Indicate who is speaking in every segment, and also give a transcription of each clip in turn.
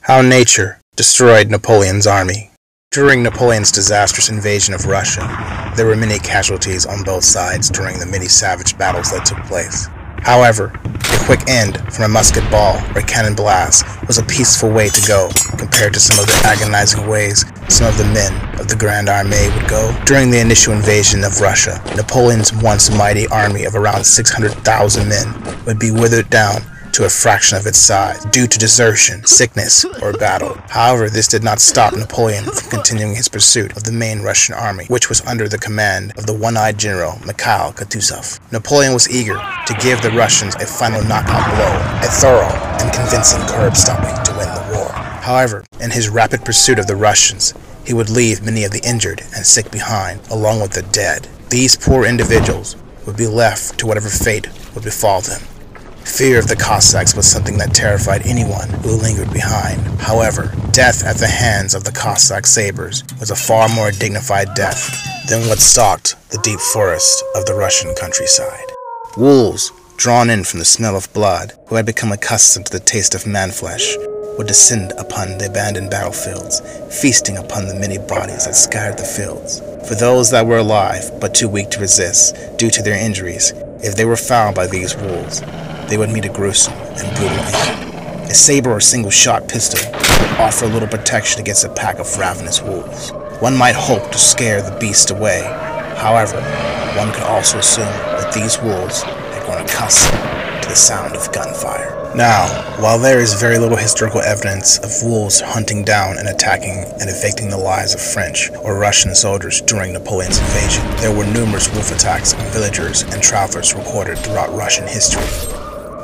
Speaker 1: How nature destroyed Napoleon's army. During Napoleon's disastrous invasion of Russia, there were many casualties on both sides during the many savage battles that took place. However, a quick end from a musket ball or cannon blast was a peaceful way to go compared to some of the agonizing ways some of the men of the Grand Armée would go. During the initial invasion of Russia, Napoleon's once mighty army of around 600,000 men would be withered down to a fraction of its size due to desertion, sickness, or battle. However, this did not stop Napoleon from continuing his pursuit of the main Russian army, which was under the command of the one-eyed general Mikhail Kutuzov. Napoleon was eager to give the Russians a final knockout blow, a thorough and convincing curb stomping to win the war. However, in his rapid pursuit of the Russians, he would leave many of the injured and sick behind, along with the dead. These poor individuals would be left to whatever fate would befall them. Fear of the Cossacks was something that terrified anyone who lingered behind. However, death at the hands of the Cossack sabers was a far more dignified death than what stalked the deep forest of the Russian countryside. Wolves, drawn in from the smell of blood, who had become accustomed to the taste of man-flesh, would descend upon the abandoned battlefields, feasting upon the many bodies that scattered the fields. For those that were alive, but too weak to resist due to their injuries, if they were found by these wolves, they would meet a gruesome and brutal end. A saber or single-shot pistol would offer a little protection against a pack of ravenous wolves. One might hope to scare the beast away. However, one could also assume that these wolves had grown accustomed to the sound of gunfire. Now, while there is very little historical evidence of wolves hunting down and attacking and evicting the lives of French or Russian soldiers during Napoleon's invasion, there were numerous wolf attacks on villagers and travelers recorded throughout Russian history.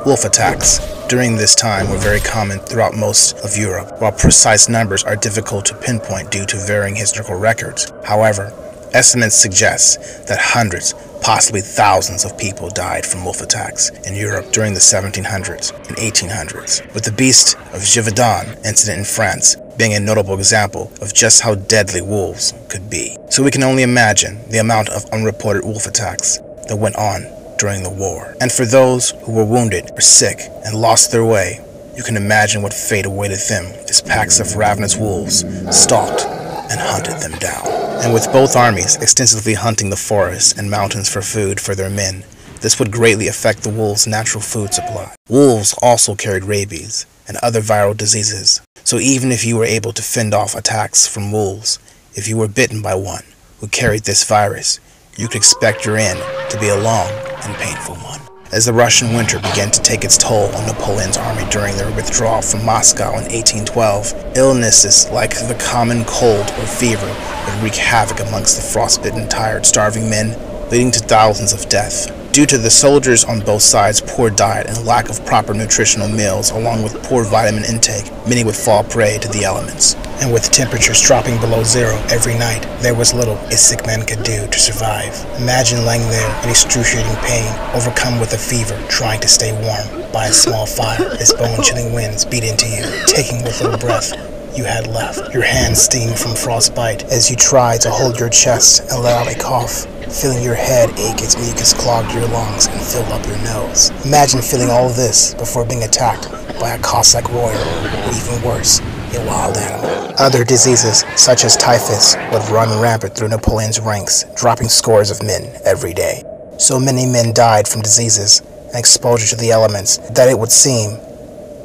Speaker 1: Wolf attacks during this time were very common throughout most of Europe, while precise numbers are difficult to pinpoint due to varying historical records. However, estimates suggest that hundreds, possibly thousands of people died from wolf attacks in Europe during the 1700s and 1800s, with the Beast of Gévaudan incident in France being a notable example of just how deadly wolves could be. So we can only imagine the amount of unreported wolf attacks that went on during the war. And for those who were wounded or sick and lost their way, you can imagine what fate awaited them as packs of ravenous wolves stalked and hunted them down. And with both armies extensively hunting the forests and mountains for food for their men, this would greatly affect the wolves' natural food supply. Wolves also carried rabies and other viral diseases, so even if you were able to fend off attacks from wolves, if you were bitten by one who carried this virus, you could expect your end to be a long and painful one. As the Russian winter began to take its toll on Napoleon's army during their withdrawal from Moscow in 1812, illnesses like the common cold or fever would wreak havoc amongst the frostbitten, tired, starving men, leading to thousands of deaths. Due to the soldiers on both sides' poor diet and lack of proper nutritional meals, along with poor vitamin intake, many would fall prey to the elements. And with temperatures dropping below zero every night, there was little a sick man could do to survive. Imagine laying there in excruciating pain, overcome with a fever, trying to stay warm by a small fire as bone-chilling winds beat into you, taking what little breath you had left. Your hands steam from frostbite as you try to hold your chest and let out a cough, feeling your head ache as mucus clogged your lungs and filled up your nose. Imagine feeling all of this before being attacked by a Cossack warrior, or even worse, a wild animal. Other diseases, such as typhus, would run rampant through Napoleon's ranks, dropping scores of men every day. So many men died from diseases and exposure to the elements that it would seem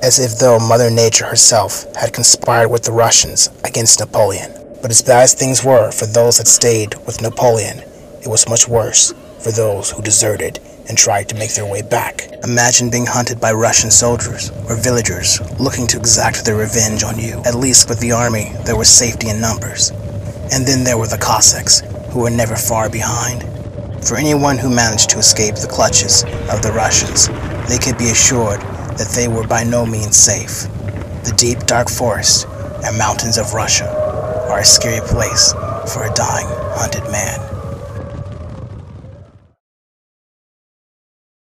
Speaker 1: as if though Mother Nature herself had conspired with the Russians against Napoleon. But as bad as things were for those that stayed with Napoleon, it was much worse for those who deserted and tried to make their way back. Imagine being hunted by Russian soldiers or villagers looking to exact their revenge on you. At least with the army, there was safety in numbers. And then there were the Cossacks, who were never far behind. For anyone who managed to escape the clutches of the Russians, they could be assured that they were by no means safe. The deep, dark forests and mountains of Russia are a scary place for a dying, hunted man.